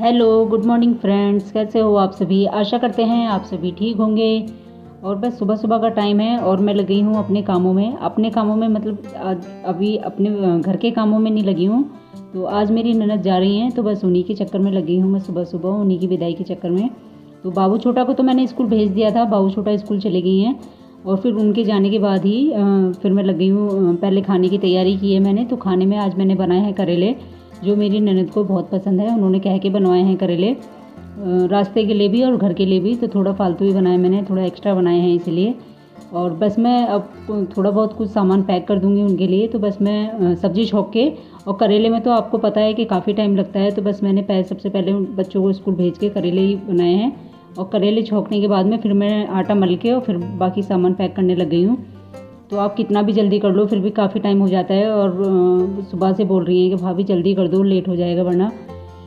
Hello, good morning friends. कैसे हो आप सभी? आशा करते हैं आप सभी ठीक होंगे। और बस सुबह सुबह का टाइम है और मैं लगी हूँ अपने कामों में मतलब आज अभी अपने घर के कामों में नहीं लगी हूँ। तो आज मेरी ननद जा रही हैं तो बस उन्हीं के चक्कर में लगी हूँ मैं सुबह सुबह, उन्हीं की विदाई के चक्कर में। तो बाबू छोटा को तो मैंने स्कूल भेज दिया था, बाबू छोटा स्कूल चले गई हैं। और फिर उनके जाने के बाद ही फिर मैं लग गई हूँ, पहले खाने की तैयारी की है मैंने। तो खाने में आज मैंने बनाए हैं करेले, जो मेरी ननद को बहुत पसंद है। उन्होंने कह के बनवाए हैं करेले, रास्ते के लिए भी और घर के लिए भी। तो थोड़ा फालतू ही बनाए मैंने, थोड़ा एक्स्ट्रा बनाए हैं इसलिए। और बस मैं अब थोड़ा बहुत कुछ सामान पैक कर दूंगी उनके लिए। तो बस मैं सब्ज़ी छोंक के, और करेले में तो आपको पता है कि काफ़ी टाइम लगता है। तो बस मैंने सबसे पहले उन बच्चों को स्कूल भेज के करेले ही बनाए हैं। और करेले छोंकने के बाद में फिर मैं आटा मल के और फिर बाकी सामान पैक करने लग गई हूँ। तो आप कितना भी जल्दी कर लो फिर भी काफ़ी टाइम हो जाता है। और सुबह से बोल रही हैं कि भाभी जल्दी कर दो, लेट हो जाएगा वरना।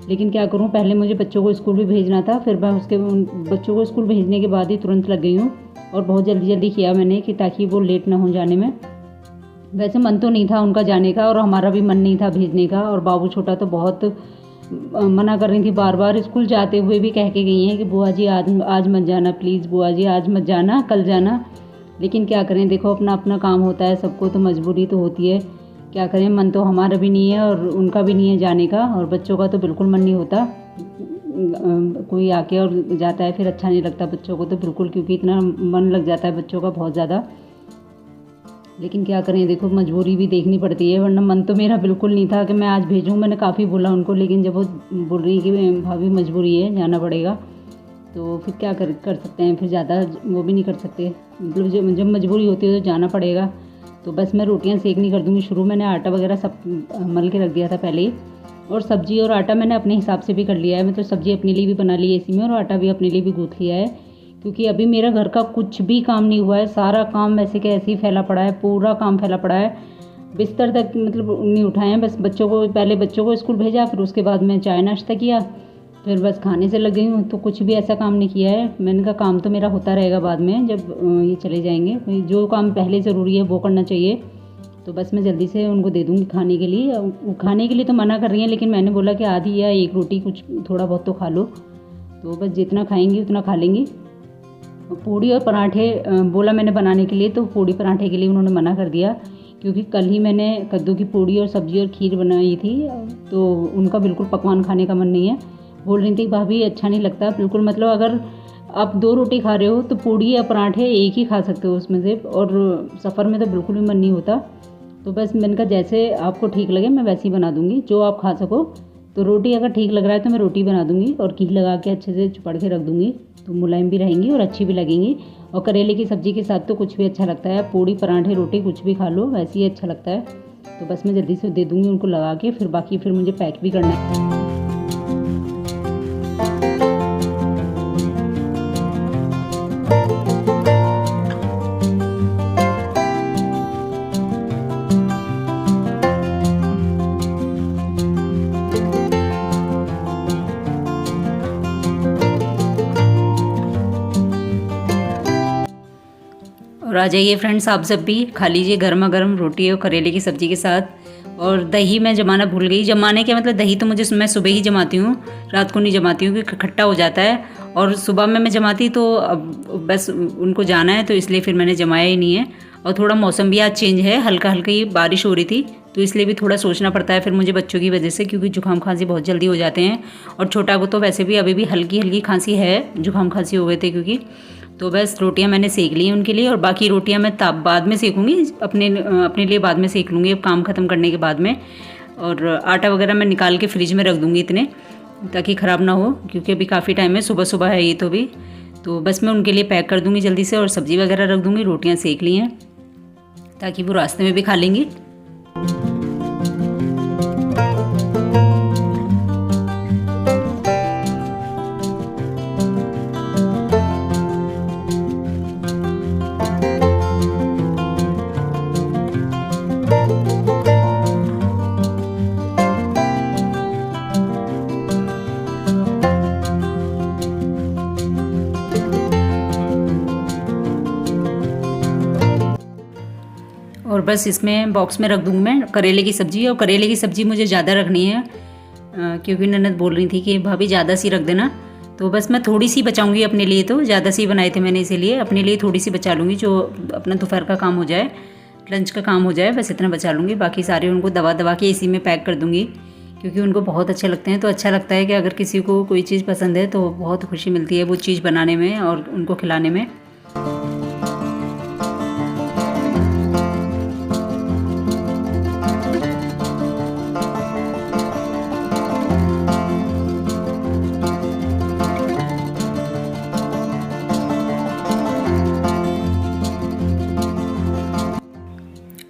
लेकिन क्या करूं, पहले मुझे बच्चों को स्कूल भी भेजना था, फिर मैं उसके उन बच्चों को स्कूल भेजने के बाद ही तुरंत लग गई हूँ। और बहुत जल्दी जल्दी किया मैंने कि ताकि वो लेट ना हो जाने में। वैसे मन तो नहीं था उनका जाने का, और हमारा भी मन नहीं था भेजने का। और बाबू छोटा तो बहुत मना कर रही थी, बार बार स्कूल जाते हुए भी कह के गई हैं कि बुआ जी आज आज मत जाना प्लीज़, बुआ जी आज मत जाना, कल जाना। लेकिन क्या करें, देखो अपना अपना काम होता है सबको, तो मजबूरी तो होती है। क्या करें, मन तो हमारा भी नहीं है और उनका भी नहीं है जाने का, और बच्चों का तो बिल्कुल मन नहीं होता। कोई आके और जाता है फिर अच्छा नहीं लगता बच्चों को तो बिल्कुल, क्योंकि इतना मन लग जाता है बच्चों का बहुत ज़्यादा। लेकिन क्या करें, देखो मजबूरी भी देखनी पड़ती है, वरना मन तो मेरा बिल्कुल नहीं था कि मैं आज भेजूँ। मैंने काफ़ी बोला उनको, लेकिन जब वो बोल रही कि भाभी मजबूरी है जाना पड़ेगा, तो फिर क्या कर सकते हैं। फिर ज़्यादा वो भी नहीं कर सकते, मतलब जब मजबूरी होती है तो जाना पड़ेगा। तो बस मैं रोटियां सेकनी कर दूँगी शुरू। मैंने आटा वगैरह सब मल के रख दिया था पहले ही। और सब्ज़ी और आटा मैंने अपने हिसाब से भी कर लिया है, मतलब सब्ज़ी अपने लिए भी बना ली है इसी में, और आटा भी अपने लिए भी गूँथ लिया है। क्योंकि अभी मेरा घर का कुछ भी काम नहीं हुआ है, सारा काम वैसे के ऐसे ही फैला पड़ा है, पूरा काम फैला पड़ा है। बिस्तर तक मतलब नहीं उठाए हैं, बस पहले बच्चों को स्कूल भेजा, फिर उसके बाद मैं चाय नाश्ता किया, फिर बस खाने से लग गई हूँ। तो कुछ भी ऐसा काम नहीं किया है। मैंने कहा काम तो मेरा होता रहेगा बाद में, जब ये चले जाएंगे। जो काम पहले ज़रूरी है वो करना चाहिए। तो बस मैं जल्दी से उनको दे दूँगी खाने के लिए। खाने के लिए तो मना कर रही हैं, लेकिन मैंने बोला कि आधी या एक रोटी कुछ थोड़ा बहुत तो खा लो। तो बस जितना खाएंगी उतना खा लेंगी। पूड़ी और पराठे बोला मैंने बनाने के लिए, तो पूड़ी पराठे के लिए उन्होंने मना कर दिया, क्योंकि कल ही मैंने कद्दू की पूड़ी और सब्ज़ी और खीर बनाई थी। तो उनका बिल्कुल पकवान खाने का मन नहीं है। बोल रही थी भाभी अच्छा नहीं लगता बिल्कुल, मतलब अगर आप 2 रोटी खा रहे हो तो पूड़ी या पराठे एक ही खा सकते हो उसमें से, और सफ़र में तो बिल्कुल भी मन नहीं होता। तो बस मैंने कहा जैसे आपको ठीक लगे मैं वैसे ही बना दूँगी, जो आप खा सको। तो रोटी अगर ठीक लग रहा है तो मैं रोटी बना दूँगी, और घी लगा के अच्छे से चुपड़ के रख दूँगी, तो मुलायम भी रहेंगी और अच्छी भी लगेंगी। और करेले की सब्ज़ी के साथ तो कुछ भी अच्छा लगता है, पूड़ी पराठे रोटी कुछ भी खा लो वैसे ही अच्छा लगता है। तो बस मैं जल्दी से दे दूँगी उनको लगा के, फिर बाकी फिर मुझे पैक भी करना है। और आ जाइए फ्रेंड्स, आप सब भी खा लीजिए गर्मा गर्म रोटी और करेले की सब्ज़ी के साथ। और दही मैं जमाना भूल गई। जमाने के मतलब दही तो मैं सुबह ही जमाती हूँ, रात को नहीं जमाती हूँ क्योंकि खट्टा हो जाता है। और सुबह में मैं जमाती तो अब बस उनको जाना है तो इसलिए फिर मैंने जमाया ही नहीं है। और थोड़ा मौसम भी आज चेंज है, हल्का हल्का ही बारिश हो रही थी, तो इसलिए भी थोड़ा सोचना पड़ता है फिर मुझे बच्चों की वजह से, क्योंकि जुकाम खांसी बहुत जल्दी हो जाते हैं। और छोटा को तो वैसे भी अभी भी हल्की हल्की खांसी है, जुकाम खांसी हो गए थे क्योंकि। तो बस रोटियां मैंने सेक ली उनके लिए, और बाकी रोटियां मैं बाद में सेकूंगी, अपने लिए बाद में सेक लूँगी अब काम ख़त्म करने के बाद में। और आटा वगैरह मैं निकाल के फ्रिज में रख दूँगी इतने, ताकि ख़राब ना हो, क्योंकि अभी काफ़ी टाइम है, सुबह सुबह है ये तो भी। तो बस मैं उनके लिए पैक कर दूँगी जल्दी से, और सब्ज़ी वगैरह रख दूँगी। रोटियाँ सेक ली हैं ताकि वो रास्ते में भी खा लेंगी। और बस इसमें बॉक्स में रख दूँगी मैं करेले की सब्ज़ी। और करेले की सब्ज़ी मुझे ज़्यादा रखनी है, क्योंकि ननद बोल रही थी कि भाभी ज़्यादा सी रख देना, तो बस मैं थोड़ी सी बचाऊंगी अपने लिए, तो ज़्यादा सी बनाए थे मैंने, इसीलिए अपने लिए थोड़ी सी बचा लूँगी, जो अपना दोपहर का काम हो जाए, लंच का काम हो जाए, बस इतना बचा लूँगी। बाकी सारे उनको दबा दबा के इसी में पैक कर दूँगी, क्योंकि उनको बहुत अच्छे लगते हैं। तो अच्छा लगता है कि अगर किसी को कोई चीज़ पसंद है तो बहुत खुशी मिलती है वो चीज़ बनाने में और उनको खिलाने में।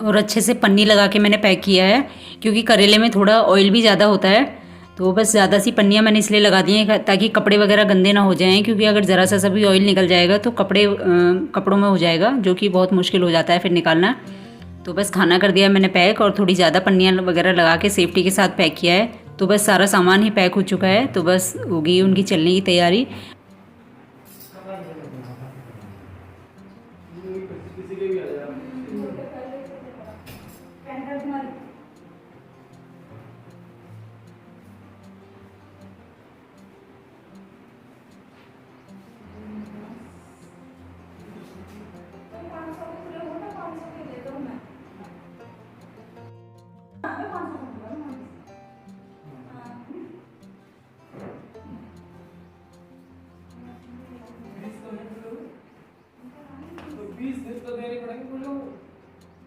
और अच्छे से पन्नी लगा के मैंने पैक किया है, क्योंकि करेले में थोड़ा ऑयल भी ज़्यादा होता है। तो बस ज़्यादा सी पन्नियाँ मैंने इसलिए लगा दी हैं ताकि कपड़े वगैरह गंदे ना हो जाएं, क्योंकि अगर ज़रा सा भी ऑयल निकल जाएगा तो कपड़ों में हो जाएगा, जो कि बहुत मुश्किल हो जाता है फिर निकालना। तो बस खाना कर दिया मैंने पैक, और थोड़ी ज़्यादा पन्नियाँ वगैरह लगा के सेफ्टी के साथ पैक किया है। तो बस सारा सामान ही पैक हो चुका है, तो बस हो गई उनकी चलने की तैयारी।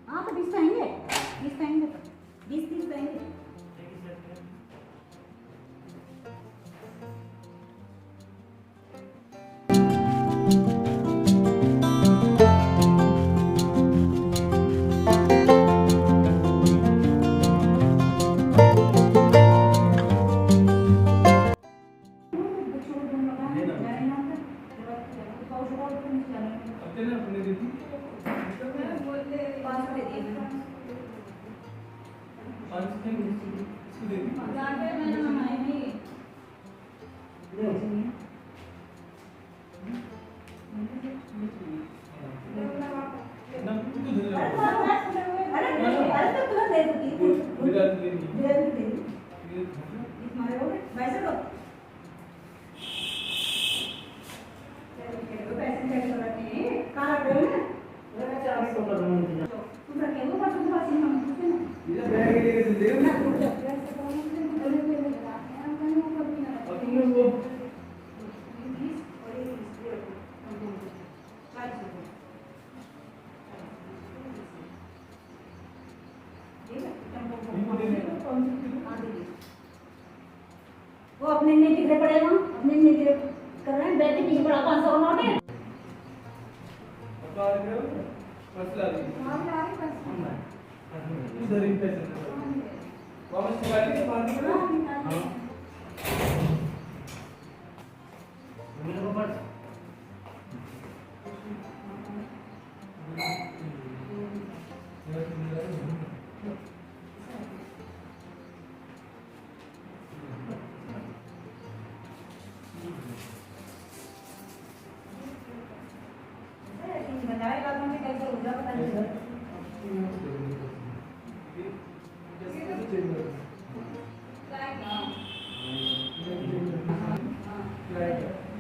हाँ तो 20 पाएंगे, 20 पाएंगे, 20-30 पाएंगे। वो अपने नहीं टिकरे पड़ेगा, अपने नहीं टिकरे कर रहे हैं, बैठे पीछे पड़ा 500 का नोट है। इधर ही पैसे वापस निकाल के बाहर निकलो। मेरे को पड़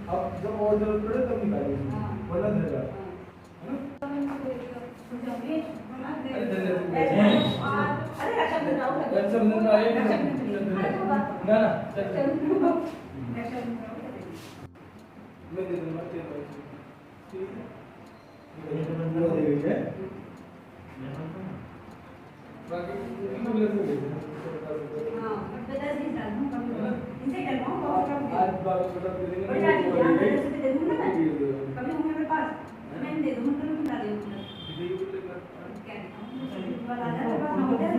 अब जब और जरूरत पड़े तब निकालिए, वरना धरेगा, है ना? मैं दे दूंगा, ठीक है, बाकी इनको भी लगता है। हाँ, बता दी साल में कभी इनसे करवाऊँ बहुत आज बात बता देंगे ना, कभी दे दूँगा मैं, कभी होंगे मेरे पास मैं दे दूँगा, तो बता दूँगा क्या वाला है बात हो जाए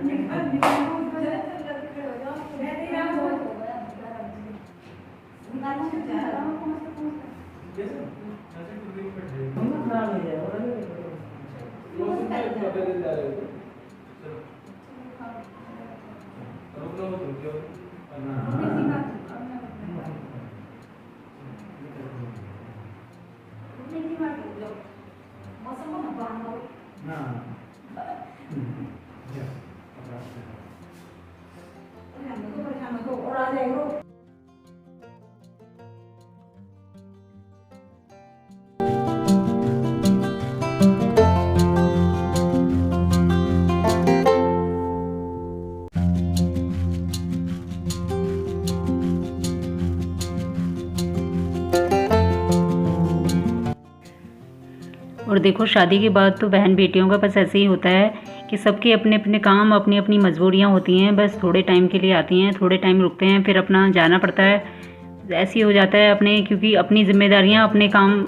निकाल मैं नहीं रहा हो निकालना चाह रहा हूँ कैसे ऐसे कुछ नहीं बैठे हम खराब हो जाए और वो सुनते हैं कब ले जा रहे हो चलो रुकना मत रुकियो ना मौसम में बाहर हो ना और देखो शादी के बाद तो बहन बेटियों का बस ऐसे ही होता है कि सबके अपने अपने काम, अपनी अपनी मजबूरियाँ होती हैं, बस थोड़े टाइम के लिए आती हैं, थोड़े टाइम रुकते हैं, फिर अपना जाना पड़ता है। ऐसे ही हो जाता है अपने, क्योंकि अपनी जिम्मेदारियाँ, अपने काम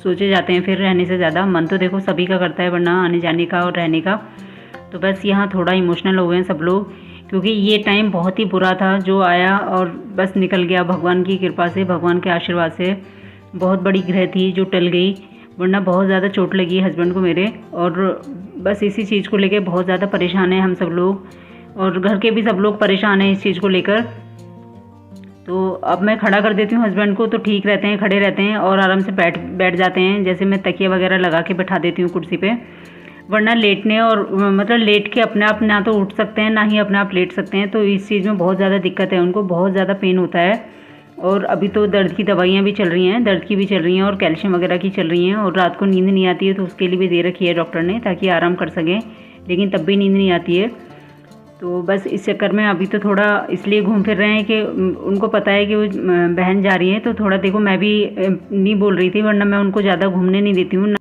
सोचे जाते हैं फिर रहने से ज़्यादा। मन तो देखो सभी का करता है वरना आने जाने का और रहने का। तो बस यहाँ थोड़ा इमोशनल हो गए हैं सब लोग, क्योंकि ये टाइम बहुत ही बुरा था जो आया और बस निकल गया। भगवान की कृपा से, भगवान के आशीर्वाद से बहुत बड़ी ग्रह थी जो टल गई, वरना बहुत ज़्यादा चोट लगी हस्बैंड को मेरे। और बस इसी चीज़ को लेकर बहुत ज़्यादा परेशान हैं हम सब लोग, और घर के भी सब लोग परेशान हैं इस चीज़ को लेकर। तो अब मैं खड़ा कर देती हूँ हस्बैंड को, तो ठीक रहते हैं, खड़े रहते हैं और आराम से बैठ जाते हैं। जैसे मैं तकिया वगैरह लगा के बैठा देती हूँ कुर्सी पे, वरना लेटने और मतलब लेट के अपने आप ना तो उठ सकते हैं, ना ही अपने आप लेट सकते हैं। तो इस चीज़ में बहुत ज़्यादा दिक्कत है, उनको बहुत ज़्यादा पेन होता है। और अभी तो दर्द की दवाइयाँ भी चल रही हैं, दर्द की भी चल रही हैं और कैल्शियम वगैरह की चल रही हैं। और रात को नींद नहीं आती है, तो उसके लिए भी दे रखी है डॉक्टर ने, ताकि आराम कर सकें, लेकिन तब भी नींद नहीं आती है। तो बस इस चक्कर में अभी तो थोड़ा इसलिए घूम फिर रहे हैं कि उनको पता है कि वो बहन जा रही है, तो थोड़ा देखो मैं भी नहीं बोल रही थी, वरना मैं उनको ज़्यादा घूमने नहीं देती हूँ।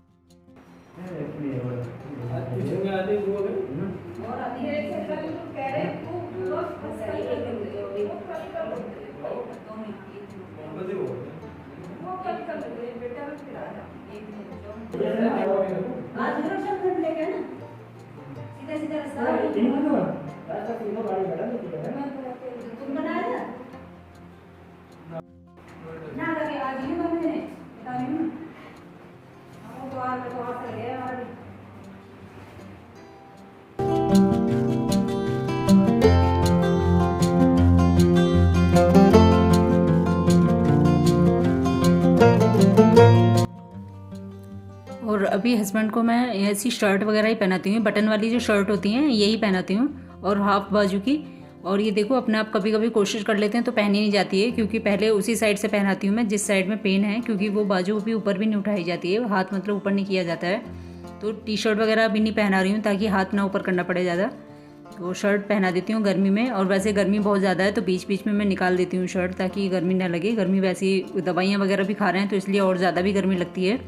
और अभी हस्बैंड को मैं ऐसी शर्ट वगैरह ही पहनाती हूँ, बटन वाली जो शर्ट होती हैं यही पहनाती हूँ, और हाफ बाजू की। और ये देखो अपने आप कभी कभी कोशिश कर लेते हैं तो पहनी नहीं जाती है, क्योंकि पहले उसी साइड से पहनाती हूँ मैं जिस साइड में पेन है, क्योंकि वो बाजू भी ऊपर भी नहीं उठाई जाती है, हाथ मतलब ऊपर नहीं किया जाता है। तो टी शर्ट वगैरह अभी नहीं पहना रही हूँ ताकि हाथ ना ऊपर करना पड़े ज़्यादा। तो शर्ट पहना देती हूँ गर्मी में, और वैसे गर्मी बहुत ज़्यादा है तो बीच बीच में मैं निकाल देती हूँ शर्ट, ताकि गर्मी ना लगे। गर्मी वैसी दवाइयाँ वगैरह भी खा रहे हैं तो इसलिए और ज़्यादा भी गर्मी लगती है।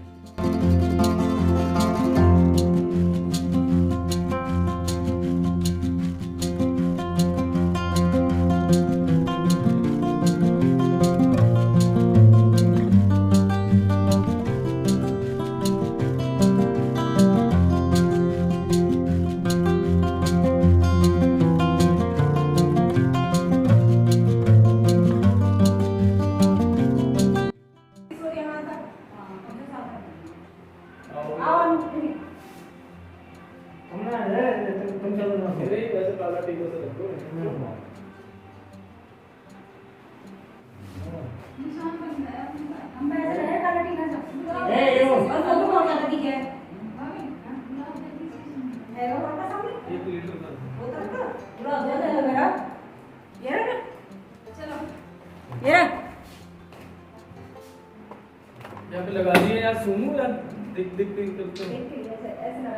यहाँ पे लगा दिए यार, सुनू यार, दिख दिख दिख करते हैं। ऐसे लगा देना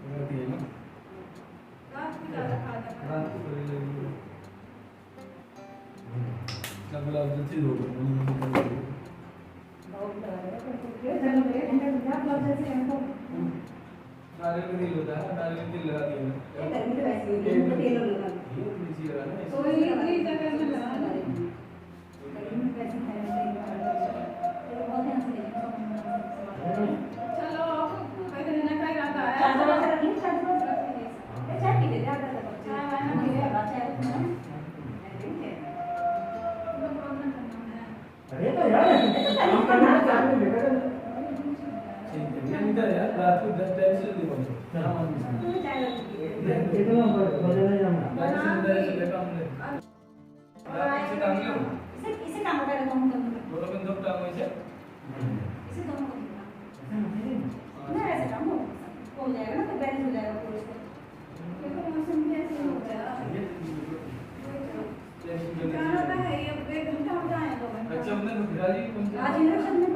लगा दिए ना, रात को पहले लगी ना, बोला जल्दी हो गया नारियल का तेल होता है, नारियल का तेल लगा दिया यार, रात को 10 टाइम से अच्छा हमने आज इंडक्शन में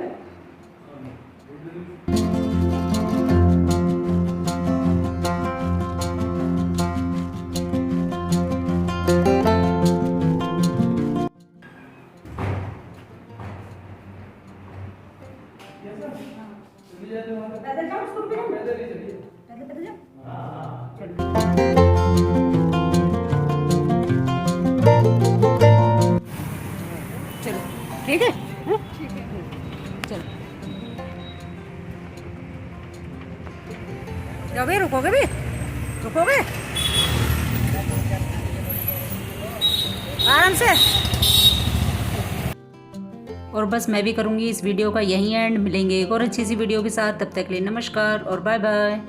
पैदल जाओ उसको भी पैदल ही चलिए। पैदल पैदल जाओ। चलो ठीक है हाँ? चलो जाओ भी रुकोगे आराम से। और बस मैं भी करूँगी इस वीडियो का यहीं एंड। मिलेंगे एक और अच्छी सी वीडियो के साथ, तब तक के लिए नमस्कार और बाय बाय।